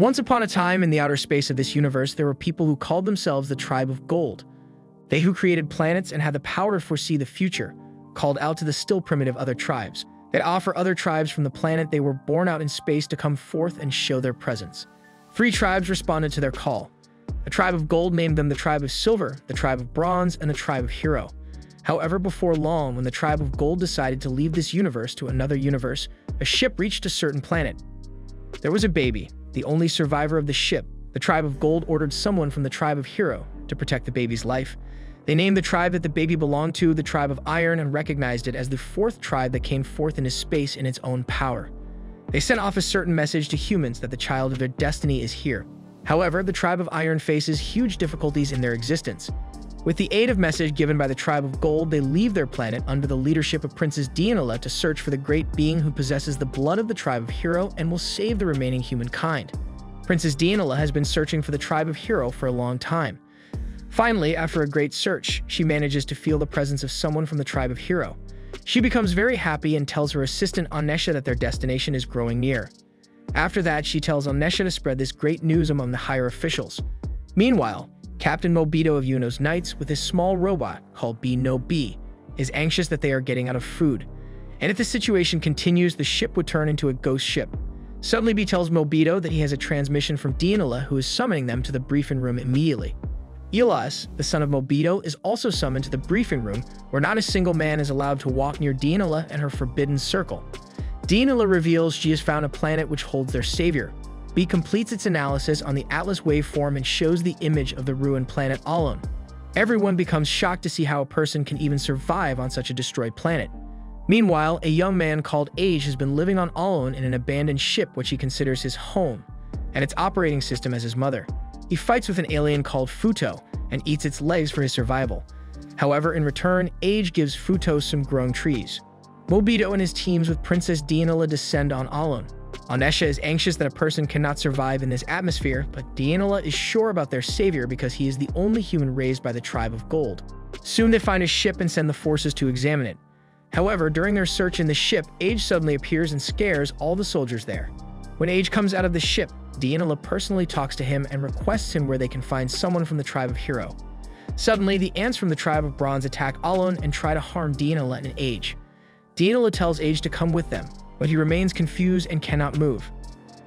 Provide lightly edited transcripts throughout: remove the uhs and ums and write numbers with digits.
Once upon a time in the outer space of this universe, there were people who called themselves the Tribe of Gold. They who created planets and had the power to foresee the future, called out to the still primitive other tribes. They'd offer other tribes from the planet they were born out in space to come forth and show their presence. 3 tribes responded to their call. The Tribe of Gold named them the Tribe of Silver, the Tribe of Bronze, and the Tribe of Hero. However, before long, when the Tribe of Gold decided to leave this universe to another universe, a ship reached a certain planet. There was a baby, the only survivor of the ship. The Tribe of Gold ordered someone from the Tribe of Hero to protect the baby's life. They named the tribe that the baby belonged to the Tribe of Iron and recognized it as the 4th tribe that came forth into space in its own power. They sent off a certain message to humans that the child of their destiny is here. However, the Tribe of Iron faces huge difficulties in their existence. With the aid of message given by the Tribe of Gold, they leave their planet under the leadership of Princess Dianola to search for the great being who possesses the blood of the Tribe of Hero and will save the remaining humankind. Princess Dianola has been searching for the Tribe of Hero for a long time. Finally, after a great search, she manages to feel the presence of someone from the Tribe of Hero. She becomes very happy and tells her assistant Onesha that their destination is growing near. After that, she tells Onesha to spread this great news among the higher officials. Meanwhile, Captain Mobito of Yuno's Knights, with his small robot called B-No-B, is anxious that they are getting out of food. And if the situation continues, the ship would turn into a ghost ship. Suddenly, B tells Mobito that he has a transmission from Dianola, who is summoning them to the briefing room immediately. Elias, the son of Mobito, is also summoned to the briefing room, where not a single man is allowed to walk near Dianola and her forbidden circle. Dianola reveals she has found a planet which holds their savior. B completes its analysis on the Atlas waveform and shows the image of the ruined planet Alon. Everyone becomes shocked to see how a person can even survive on such a destroyed planet. Meanwhile, a young man called Age has been living on Alon in an abandoned ship which he considers his home, and its operating system as his mother. He fights with an alien called Futo and eats its legs for his survival. However, in return, Age gives Futo some growing trees. Mobito and his teams with Princess Dianola descend on Alon. Onesha is anxious that a person cannot survive in this atmosphere, but Dianola is sure about their savior because he is the only human raised by the Tribe of Gold. Soon they find a ship and send the forces to examine it. However, during their search in the ship, Age suddenly appears and scares all the soldiers there. When Age comes out of the ship, Dianola personally talks to him and requests him where they can find someone from the Tribe of Hero. Suddenly, the ants from the Tribe of Bronze attack Alon and try to harm Dianola and Age. Dianola tells Age to come with them, but he remains confused and cannot move.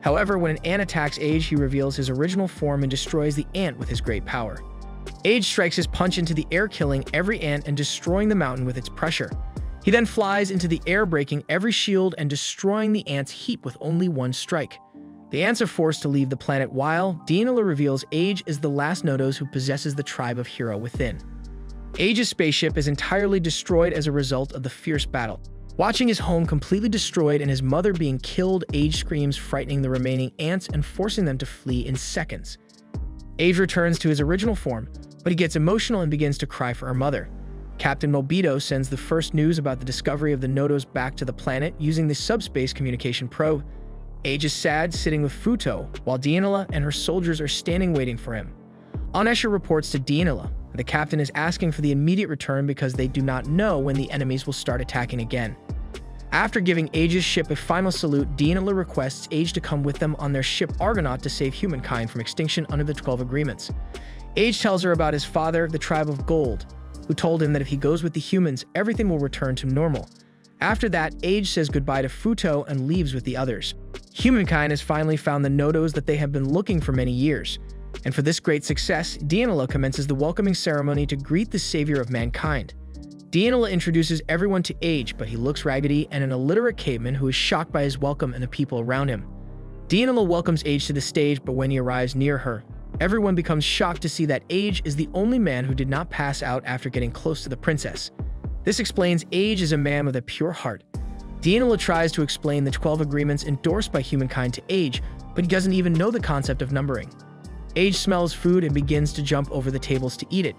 However, when an ant attacks Age, he reveals his original form and destroys the ant with his great power. Age strikes his punch into the air, killing every ant and destroying the mountain with its pressure. He then flies into the air, breaking every shield and destroying the ants' heap with only one strike. The ants are forced to leave the planet while Dianola reveals Age is the last Nodos who possesses the Tribe of Hero within. Age's spaceship is entirely destroyed as a result of the fierce battle. Watching his home completely destroyed and his mother being killed, Age screams, frightening the remaining ants and forcing them to flee in seconds. Age returns to his original form, but he gets emotional and begins to cry for her mother. Captain Mobito sends the first news about the discovery of the Nodos back to the planet using the subspace communication probe. Age is sad, sitting with Futo, while Dianola and her soldiers are standing waiting for him. Onesha reports to Dianola that the captain is asking for the immediate return because they do not know when the enemies will start attacking again. After giving Age's ship a final salute, Dianola requests Age to come with them on their ship Argonaut to save humankind from extinction under the 12 Agreements. Age tells her about his father, the Tribe of Gold, who told him that if he goes with the humans, everything will return to normal. After that, Age says goodbye to Futo and leaves with the others. Humankind has finally found the Nodos that they have been looking for many years. And for this great success, Dianola commences the welcoming ceremony to greet the savior of mankind. Dianola introduces everyone to Age, but he looks raggedy and an illiterate caveman who is shocked by his welcome and the people around him. Dianola welcomes Age to the stage, but when he arrives near her, everyone becomes shocked to see that Age is the only man who did not pass out after getting close to the princess. This explains Age is a man with a pure heart. Dianola tries to explain the 12 Agreements endorsed by humankind to Age, but he doesn't even know the concept of numbering. Age smells food and begins to jump over the tables to eat it.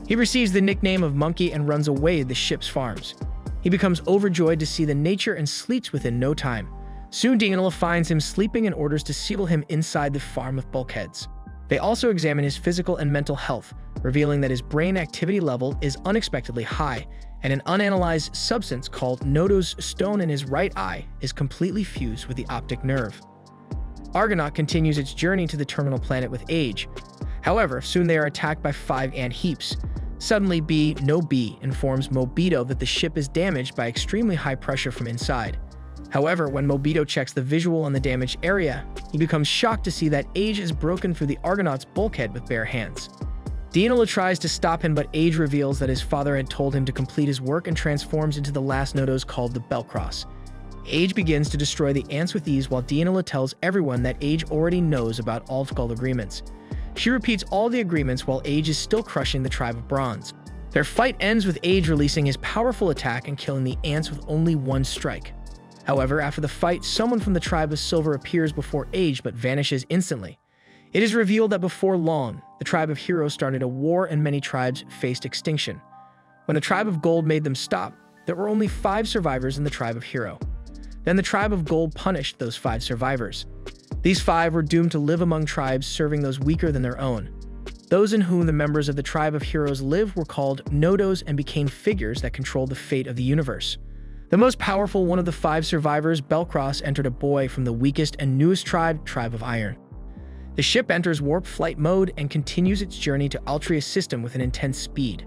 He receives the nickname of Monkey and runs away to the ship's farms. He becomes overjoyed to see the nature and sleeps within no time. Soon Dianola finds him sleeping and orders to seal him inside the farm with bulkheads. They also examine his physical and mental health, revealing that his brain activity level is unexpectedly high, and an unanalyzed substance called Nodo's stone in his right eye is completely fused with the optic nerve. Argonaut continues its journey to the terminal planet with Age. However, soon they are attacked by 5 ant heaps. Suddenly, B informs Mobito that the ship is damaged by extremely high pressure from inside. However, when Mobito checks the visual on the damaged area, he becomes shocked to see that Age has broken through the Argonaut's bulkhead with bare hands. Dianola tries to stop him, but Age reveals that his father had told him to complete his work and transforms into the last Nodos called the Bellcross. Age begins to destroy the ants with ease, while Dianola tells everyone that Age already knows about all Skull agreements. She repeats all the agreements while Age is still crushing the Tribe of Bronze. Their fight ends with Age releasing his powerful attack and killing the ants with only one strike. However, after the fight, someone from the Tribe of Silver appears before Age but vanishes instantly. It is revealed that before long, the Tribe of Heroes started a war and many tribes faced extinction. When the Tribe of Gold made them stop, there were only 5 survivors in the Tribe of Hero. Then the Tribe of Gold punished those 5 survivors. These 5 were doomed to live among tribes serving those weaker than their own. Those in whom the members of the Tribe of Heroes live were called Nodos and became figures that controlled the fate of the universe. The most powerful one of the 5 survivors, Bellcross, entered a boy from the weakest and newest tribe, Tribe of Iron. The ship enters warp flight mode and continues its journey to Altria's system with an intense speed.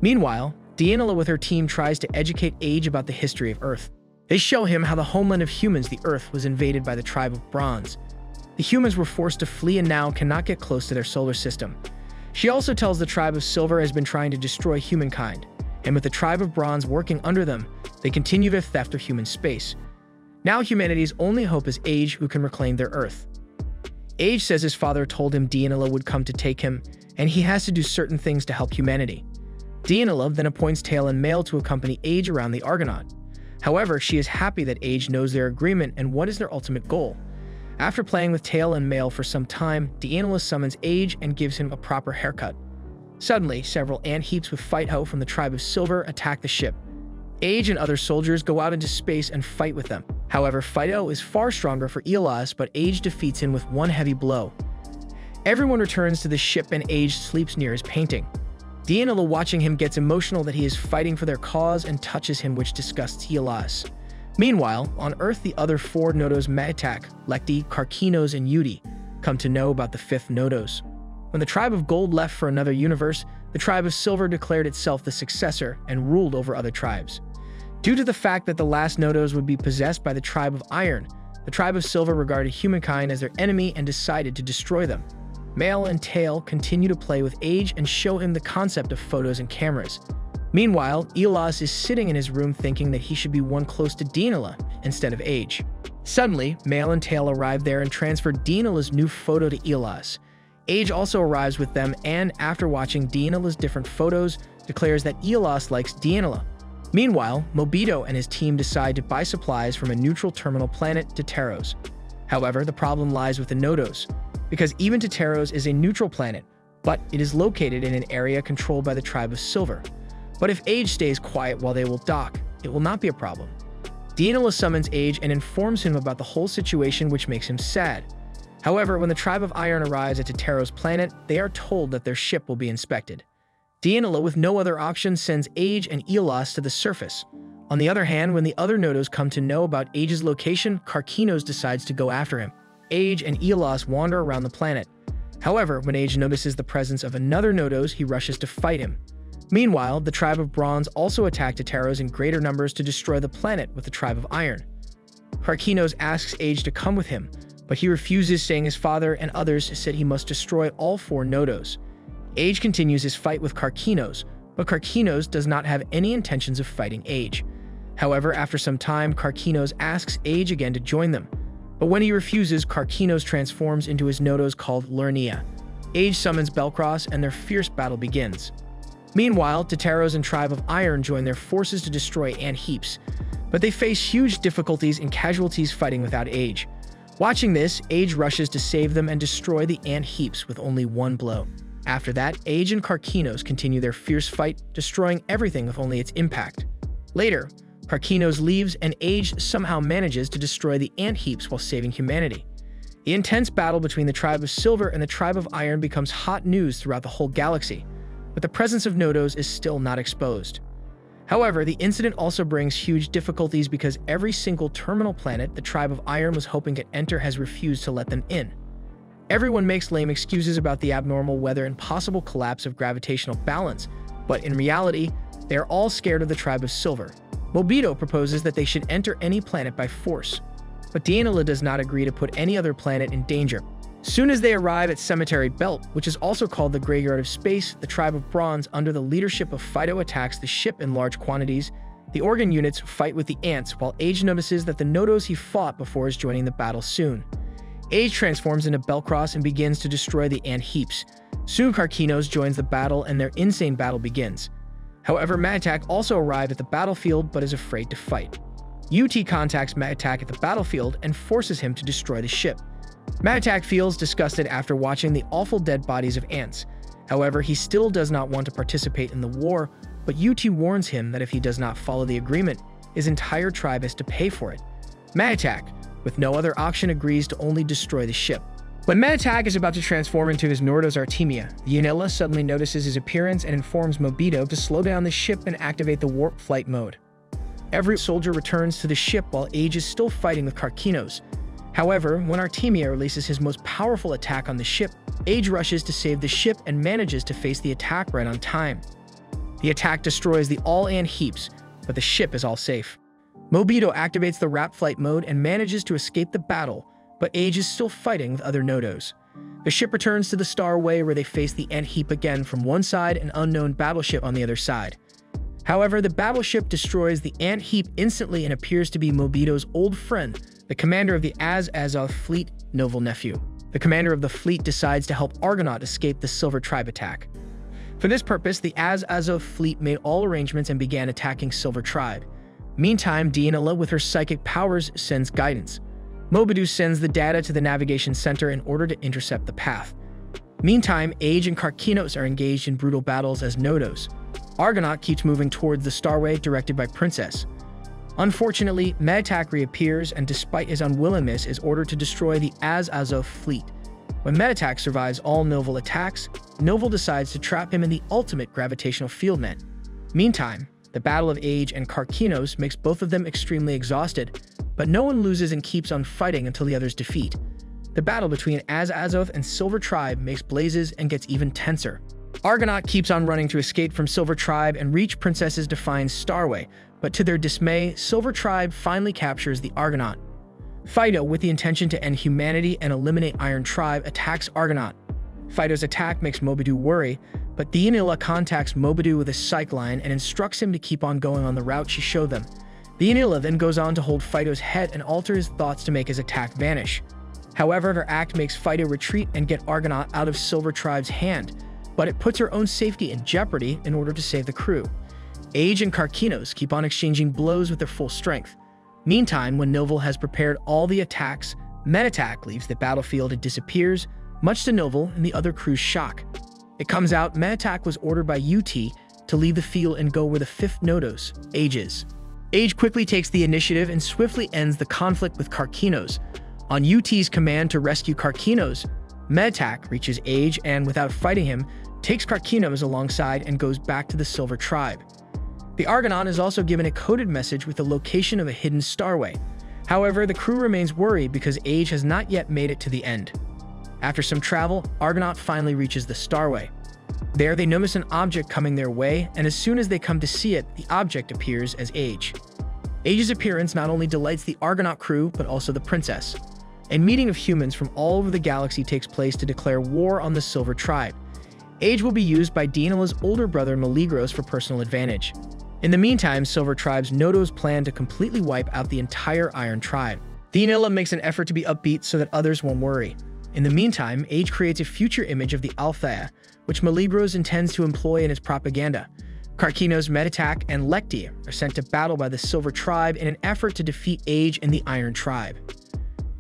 Meanwhile, Dianola with her team tries to educate Age about the history of Earth. They show him how the homeland of humans, the Earth, was invaded by the Tribe of Bronze. The humans were forced to flee and now cannot get close to their solar system. She also tells the Tribe of Silver has been trying to destroy humankind, and with the Tribe of Bronze working under them, they continue their theft of human space. Now humanity's only hope is Age, who can reclaim their Earth. Age says his father told him Dianola would come to take him, and he has to do certain things to help humanity. Dianola then appoints Tail and Mail to accompany Age around the Argonaut. However, she is happy that Age knows their agreement and what is their ultimate goal. After playing with Tail and Mail for some time, Dianola summons Age and gives him a proper haircut. Suddenly, several ant heaps with Fight-Ho from the Tribe of Silver attack the ship. Age and other soldiers go out into space and fight with them. However, Fight-Ho is far stronger for Elas, but Age defeats him with one heavy blow. Everyone returns to the ship and Age sleeps near his painting. Dianola, watching him, gets emotional that he is fighting for their cause and touches him, which disgusts Elas. Meanwhile, on Earth, the other 4 Nodos attack, Lecti, Karkinos, and Yudi, come to know about the 5th Nodos. When the Tribe of Gold left for another universe, the Tribe of Silver declared itself the successor and ruled over other tribes. Due to the fact that the last Nodos would be possessed by the Tribe of Iron, the Tribe of Silver regarded humankind as their enemy and decided to destroy them. Mail and Tail continue to play with Age and show him the concept of photos and cameras. Meanwhile, Elas is sitting in his room thinking that he should be one close to Dianola instead of Age. Suddenly, Mail and Tail arrive there and transfer Dianola's new photo to Elas. Age also arrives with them and, after watching Dianola's different photos, declares that Elas likes Dianola. Meanwhile, Mobito and his team decide to buy supplies from a neutral terminal planet, Teteros. However, the problem lies with the Nodos, because even Teteros is a neutral planet, but it is located in an area controlled by the Tribe of Silver. But if Age stays quiet while they will dock, it will not be a problem. Dianola summons Age and informs him about the whole situation, which makes him sad. However, when the Tribe of Iron arrives at Teteros' planet, they are told that their ship will be inspected. Dianola, with no other option, sends Age and Elas to the surface. On the other hand, when the other Nodos come to know about Age's location, Karkinos decides to go after him. Age and Elas wander around the planet. However, when Age notices the presence of another Nodos, he rushes to fight him. Meanwhile, the Tribe of Bronze also attack Teteros in greater numbers to destroy the planet with the Tribe of Iron. Karkinos asks Age to come with him, but he refuses, saying his father and others said he must destroy all 4 Nodos. Age continues his fight with Karkinos, but Karkinos does not have any intentions of fighting Age. However, after some time, Karkinos asks Age again to join them, but when he refuses, Karkinos transforms into his Nodos called Lernia. Age summons Bellcross and their fierce battle begins. Meanwhile, Teteros and Tribe of Iron join their forces to destroy ant heaps, but they face huge difficulties and casualties fighting without Age. Watching this, Age rushes to save them and destroy the ant heaps with only one blow. After that, Age and Karkinos continue their fierce fight, destroying everything with only its impact. Later, Karkinos leaves and Age somehow manages to destroy the ant heaps while saving humanity. The intense battle between the Tribe of Silver and the Tribe of Iron becomes hot news throughout the whole galaxy, but the presence of Nodos is still not exposed. However, the incident also brings huge difficulties because every single terminal planet the tribe of Iron was hoping to enter has refused to let them in. Everyone makes lame excuses about the abnormal weather and possible collapse of gravitational balance, but in reality, they are all scared of the tribe of Silver. Mobeto proposes that they should enter any planet by force, but Dianola does not agree to put any other planet in danger. Soon as they arrive at Cemetery Belt, which is also called the Graveyard of Space, the tribe of Bronze, under the leadership of Fido, attacks the ship in large quantities. The organ units fight with the ants, while Age notices that the Nodos he fought before is joining the battle soon. Age transforms into Belcross and begins to destroy the ant heaps. Soon Karkinos joins the battle and their insane battle begins. However, Matatak also arrived at the battlefield but is afraid to fight. UT contacts Matatak at the battlefield and forces him to destroy the ship. Matatak feels disgusted after watching the awful dead bodies of ants. However, he still does not want to participate in the war, but UT warns him that if he does not follow the agreement, his entire tribe has to pay for it. Matatak, with no other option, agrees to only destroy the ship. When Matatak is about to transform into his Nordos Artemia, Dianola suddenly notices his appearance and informs Mobeto to slow down the ship and activate the warp flight mode. Every soldier returns to the ship while Age is still fighting with Karkinos. However, when Artemia releases his most powerful attack on the ship, Age rushes to save the ship and manages to face the attack right on time. The attack destroys the all-ant heaps, but the ship is all safe. Mobeto activates the wrap flight mode and manages to escape the battle, but Age is still fighting with other Nodos. The ship returns to the Starway where they face the ant heap again from one side and unknown battleship on the other side. However, the battleship destroys the ant heap instantly and appears to be Mobeto's old friend, the commander of the Az-Azoth fleet, Novel Nephew. The commander of the fleet decides to help Argonaut escape the Silver Tribe attack. For this purpose, the Az-Azoth fleet made all arrangements and began attacking Silver Tribe. Meantime, Dianola, with her psychic powers, sends guidance. Mobeto sends the data to the navigation center in order to intercept the path. Meantime, Age and Karkinos are engaged in brutal battles as Nodos. Argonaut keeps moving towards the Starway directed by Princess. Unfortunately, Matatak reappears and despite his unwillingness is ordered to destroy the Az-Azoth fleet. When Matatak survives all Novel attacks, Novel decides to trap him in the ultimate gravitational field net. Meantime, the Battle of Age and Karkinos makes both of them extremely exhausted, but no one loses and keeps on fighting until the others defeat. The battle between Az-Azoth and Silver Tribe makes blazes and gets even tenser. Argonaut keeps on running to escape from Silver Tribe and reach Princess's defined Starway, but to their dismay, Silver Tribe finally captures the Argonaut. Fido, with the intention to end humanity and eliminate Iron Tribe, attacks Argonaut. Fido's attack makes Mobeto worry, but Dianola contacts Mobeto with a psych line and instructs him to keep on going on the route she showed them. Dianola then goes on to hold Fido's head and alter his thoughts to make his attack vanish. However, her act makes Fido retreat and get Argonaut out of Silver Tribe's hand, but it puts her own safety in jeopardy in order to save the crew. Age and Karkinos keep on exchanging blows with their full strength. Meantime, when Novel has prepared all the attacks, Matatak leaves the battlefield and disappears, much to Novel and the other crew's shock. It comes out Matatak was ordered by UT to leave the field and go where the fifth Nodos, Age, is. Age quickly takes the initiative and swiftly ends the conflict with Karkinos. On UT's command to rescue Karkinos, Matatak reaches Age and, without fighting him, takes Karkinos alongside and goes back to the Silver Tribe. The Argonaut is also given a coded message with the location of a hidden Starway. However, the crew remains worried because Age has not yet made it to the end. After some travel, Argonaut finally reaches the Starway. There, they notice an object coming their way, and as soon as they come to see it, the object appears as Age. Age's appearance not only delights the Argonaut crew, but also the Princess. A meeting of humans from all over the galaxy takes place to declare war on the Silver Tribe. Age will be used by Dianola's older brother Maligros for personal advantage. In the meantime, Silver Tribe's Nodos plan to completely wipe out the entire Iron Tribe. Dianola makes an effort to be upbeat so that others won't worry. In the meantime, Age creates a future image of the Althea, which Maligros intends to employ in his propaganda. Karkinos, Matatak, and Lectia are sent to battle by the Silver Tribe in an effort to defeat Age and the Iron Tribe.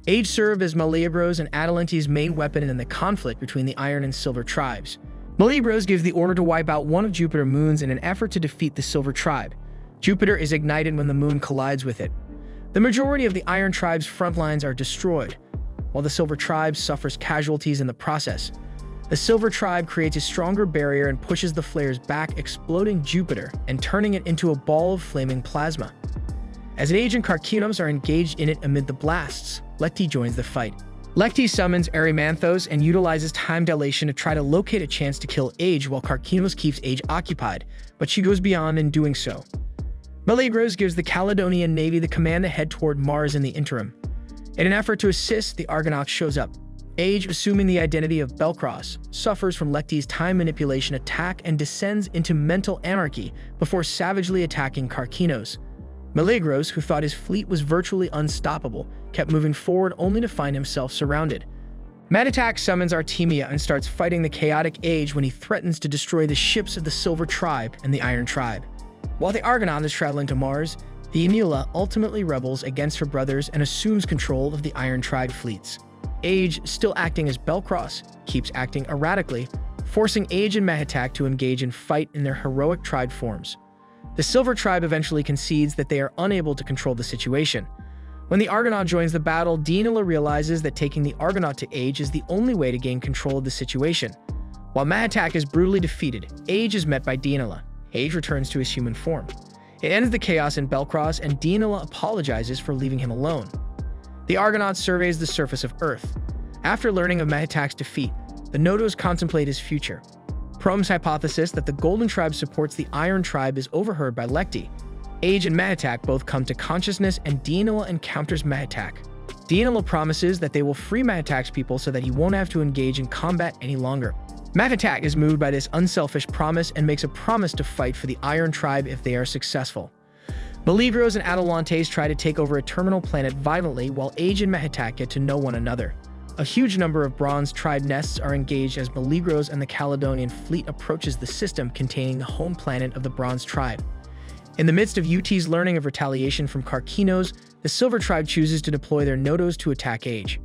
Age served as Maligros and Atalante's main weapon in the conflict between the Iron and Silver Tribes. Maligros gives the order to wipe out one of Jupiter's moons in an effort to defeat the Silver Tribe. Jupiter is ignited when the moon collides with it. The majority of the Iron Tribe's front lines are destroyed, while the Silver Tribe suffers casualties in the process. The Silver Tribe creates a stronger barrier and pushes the flares back, exploding Jupiter and turning it into a ball of flaming plasma. As Age and Karkinos are engaged in it amid the blasts, Lecti joins the fight. Lecti summons Erymanthos and utilizes time dilation to try to locate a chance to kill Age while Karkinos keeps Age occupied, but she goes beyond in doing so. Meleagros gives the Caledonian Navy the command to head toward Mars in the interim. In an effort to assist, the Argonaut shows up. Age, assuming the identity of Belcross, suffers from Lecti's time manipulation attack and descends into mental anarchy before savagely attacking Karkinos. Meleagros, who thought his fleet was virtually unstoppable, kept moving forward only to find himself surrounded. Metatak summons Artemia and starts fighting the chaotic Age when he threatens to destroy the ships of the Silver Tribe and the Iron Tribe. While the Argonaut is traveling to Mars, the Enila ultimately rebels against her brothers and assumes control of the Iron Tribe fleets. Age, still acting as Belcross, keeps acting erratically, forcing Age and Metatak to engage in fight in their heroic tribe forms. The Silver Tribe eventually concedes that they are unable to control the situation. When the Argonaut joins the battle, Dienila realizes that taking the Argonaut to Age is the only way to gain control of the situation. While Metatak is brutally defeated, Age is met by Dienila. Age returns to his human form. It ends the chaos in Belcross, and Dienila apologizes for leaving him alone. The Argonaut surveys the surface of Earth. After learning of Metatak's defeat, the Nodos contemplate his future. Prome's hypothesis that the Golden Tribe supports the Iron Tribe is overheard by Lecti. Age and Metatak both come to consciousness, and Dienila encounters Metatak. Dienila promises that they will free Metatak's people so that he won't have to engage in combat any longer. Metatak is moved by this unselfish promise and makes a promise to fight for the Iron Tribe if they are successful. Meleagros and Atalantes try to take over a terminal planet violently while Age and Metatak get to know one another. A huge number of Bronze Tribe nests are engaged as Meleagros and the Caledonian fleet approaches the system containing the home planet of the Bronze Tribe. In the midst of UT's learning of retaliation from Karkinos, the Silver Tribe chooses to deploy their Nodos to attack Age.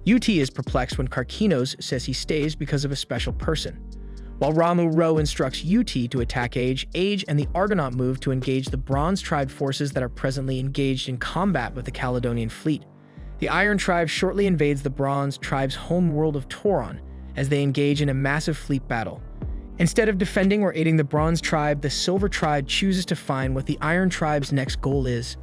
UT is perplexed when Karkinos says he stays because of a special person. While Ramu Ro instructs UT to attack Age, Age and the Argonaut move to engage the Bronze Tribe forces that are presently engaged in combat with the Caledonian fleet. The Iron Tribe shortly invades the Bronze Tribe's home world of Tauron as they engage in a massive fleet battle. Instead of defending or aiding the Bronze Tribe, the Silver Tribe chooses to find what the Iron Tribe's next goal is.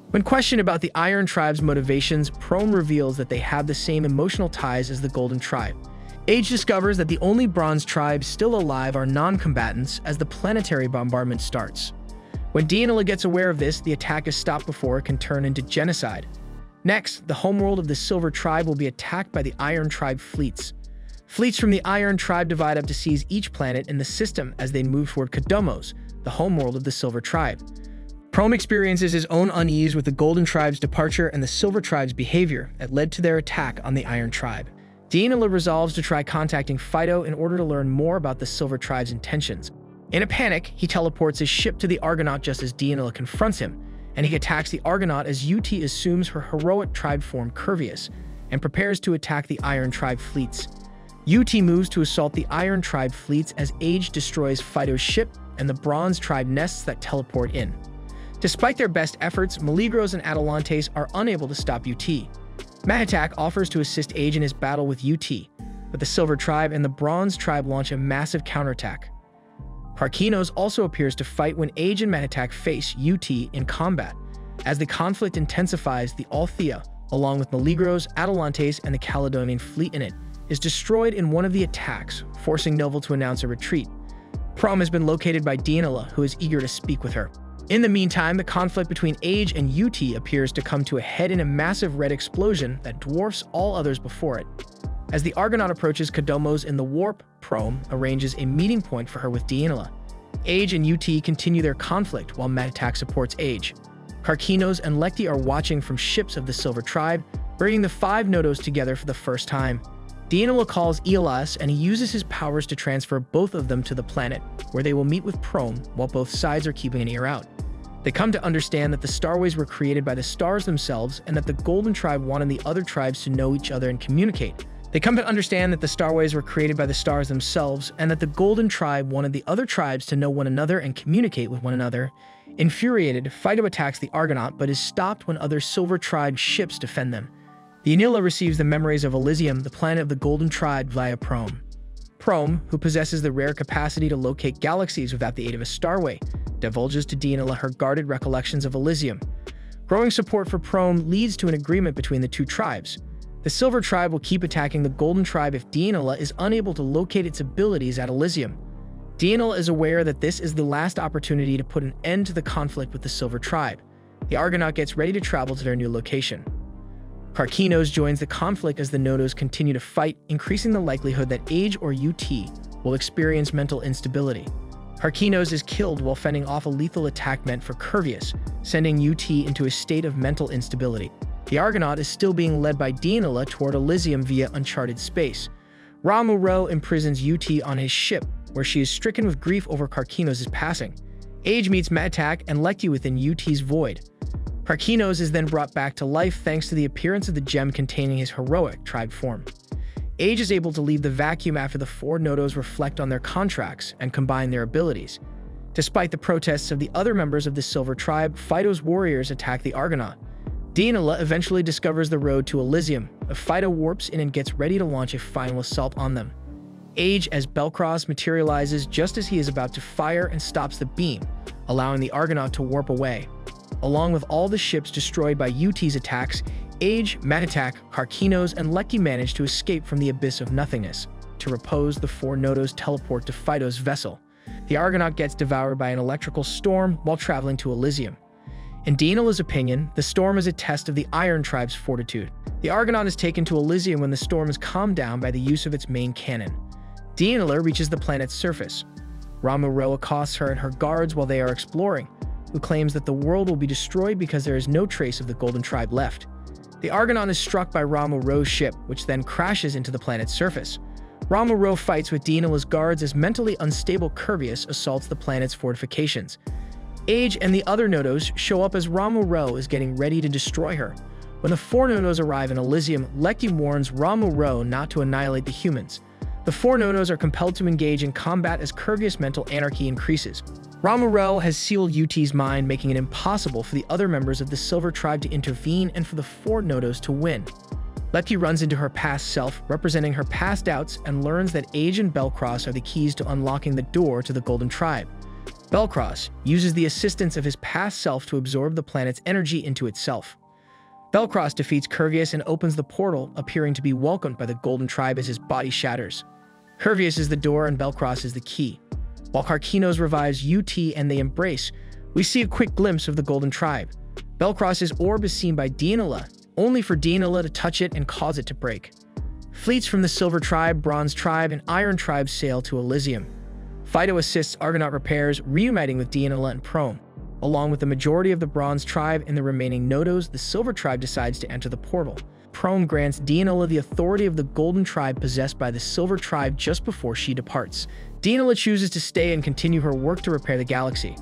When questioned about the Iron Tribe's motivations, Prome reveals that they have the same emotional ties as the Golden Tribe. Age discovers that the only Bronze Tribes still alive are non-combatants as the planetary bombardment starts. When Dienila gets aware of this, the attack is stopped before it can turn into genocide. Next, the homeworld of the Silver Tribe will be attacked by the Iron Tribe fleets. Fleets from the Iron Tribe divide up to seize each planet in the system as they move toward Kodomos, the homeworld of the Silver Tribe. Prome experiences his own unease with the Golden Tribe's departure and the Silver Tribe's behavior that led to their attack on the Iron Tribe. Dienila resolves to try contacting Fido in order to learn more about the Silver Tribe's intentions. In a panic, he teleports his ship to the Argonaut just as Dienila confronts him, and he attacks the Argonaut as UT assumes her heroic tribe form Curvius and prepares to attack the Iron Tribe fleets. UT moves to assault the Iron Tribe fleets as Age destroys Fido's ship and the Bronze Tribe nests that teleport in. Despite their best efforts, Meleagros and Atalantes are unable to stop UT. Metatak offers to assist Age in his battle with UT, but the Silver Tribe and the Bronze Tribe launch a massive counterattack. Karkinos also appears to fight when Age and Metatak face UT in combat. As the conflict intensifies, the Althea, along with Meleagros, Atalantes, and the Caledonian fleet in it, is destroyed in one of the attacks, forcing Novel to announce a retreat. Prom has been located by Dienila, who is eager to speak with her. In the meantime, the conflict between Age and UT appears to come to a head in a massive red explosion that dwarfs all others before it. As the Argonaut approaches Kodomos in the warp, Prome arranges a meeting point for her with Dienila. Age and UT continue their conflict while Metatak supports Age. Karkinos and Lecti are watching from ships of the Silver Tribe, bringing the 5 Nodos together for the first time. Dienila calls Elias and he uses his powers to transfer both of them to the planet, where they will meet with Prome while both sides are keeping an ear out. They come to understand that the Starways were created by the stars themselves and that the Golden Tribe wanted the other tribes to know each other and communicate. They come to understand that the Starways were created by the stars themselves and that the Golden Tribe wanted the other tribes to know one another and communicate with one another. Infuriated, Fido attacks the Argonaut but is stopped when other Silver Tribe ships defend them. The Enila receives the memories of Elysium, the planet of the Golden Tribe, via Prome. Prome, who possesses the rare capacity to locate galaxies without the aid of a starway, divulges to Dianola her guarded recollections of Elysium. Growing support for Prome leads to an agreement between the two tribes. The Silver Tribe will keep attacking the Golden Tribe if Dianola is unable to locate its abilities at Elysium. Dianola is aware that this is the last opportunity to put an end to the conflict with the Silver Tribe. The Argonaut gets ready to travel to their new location. Karkinos joins the conflict as the Nodos continue to fight, increasing the likelihood that Age or UT will experience mental instability. Karkinos is killed while fending off a lethal attack meant for Curvius, sending UT into a state of mental instability. The Argonaut is still being led by Dianola toward Elysium via uncharted space. Ra-Mu-Ro imprisons UT on his ship, where she is stricken with grief over Karkinos' passing. Age meets Matak and Lekki within UT's void. Karkinos is then brought back to life thanks to the appearance of the gem containing his heroic tribe form. Age is able to leave the vacuum after the four Nodos reflect on their contracts and combine their abilities. Despite the protests of the other members of the Silver Tribe, Fido's warriors attack the Argonaut. Dianola eventually discovers the road to Elysium. Fido warps in and gets ready to launch a final assault on them. Age as Belcross materializes just as he is about to fire and stops the beam, allowing the Argonaut to warp away. Along with all the ships destroyed by UT's attacks, Age, Matatak, Karkinos, and Lekki manage to escape from the abyss of nothingness. To repose, the four Nodos teleport to Fido's vessel. The Argonaut gets devoured by an electrical storm while traveling to Elysium. In Dianola's opinion, the storm is a test of the Iron Tribe's fortitude. The Argonaut is taken to Elysium when the storm is calmed down by the use of its main cannon. Dianola reaches the planet's surface. Ra-Mu-Ro accosts her and her guards while they are exploring, who claims that the world will be destroyed because there is no trace of the Golden Tribe left. The Argonaut is struck by Ra-Mu-Ro's ship, which then crashes into the planet's surface. Ra-Mu-Ro fights with Dianola's guards as mentally unstable Curvius assaults the planet's fortifications. Age and the other Nodos show up as Ra-Mu-Ro is getting ready to destroy her. When the four Nodos arrive in Elysium, Lekki warns Ra-Mu-Ro not to annihilate the humans. The four Nodos are compelled to engage in combat as Curvius' mental anarchy increases. Ra-Mu-Ro has sealed UT's mind, making it impossible for the other members of the Silver Tribe to intervene and for the four Nodos to win. Lekki runs into her past self, representing her past doubts, and learns that Age and Belcross are the keys to unlocking the door to the Golden Tribe. Belcross uses the assistance of his past self to absorb the planet's energy into itself. Belcross defeats Curvius and opens the portal, appearing to be welcomed by the Golden Tribe as his body shatters. Curvius is the door and Belcross is the key. While Karkinos revives UT and they embrace, we see a quick glimpse of the Golden Tribe. Belcross's orb is seen by Dianola, only for Dianola to touch it and cause it to break. Fleets from the Silver Tribe, Bronze Tribe, and Iron Tribe sail to Elysium. Fido assists Argonaut repairs, reuniting with Dianola and Prome. Along with the majority of the Bronze Tribe and the remaining Nodos, the Silver Tribe decides to enter the portal. Prome grants Dianola the authority of the Golden Tribe possessed by the Silver Tribe just before she departs. Dianola chooses to stay and continue her work to repair the galaxy.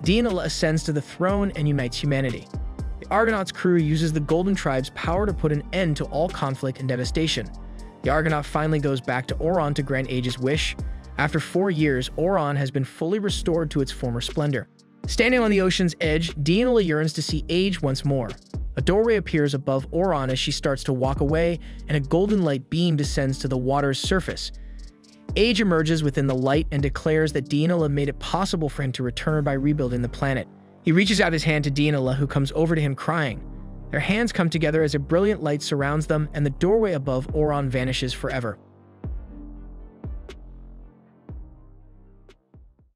Dianola ascends to the throne and unites humanity. The Argonaut's crew uses the Golden Tribe's power to put an end to all conflict and devastation. The Argonaut finally goes back to Oron to grant Age's wish. After 4 years, Oron has been fully restored to its former splendor. Standing on the ocean's edge, Dianola yearns to see Age once more. A doorway appears above Oron as she starts to walk away, and a golden light beam descends to the water's surface. Age emerges within the light and declares that Dianola made it possible for him to return by rebuilding the planet. He reaches out his hand to Dianola, who comes over to him crying. Their hands come together as a brilliant light surrounds them, and the doorway above Oron vanishes forever.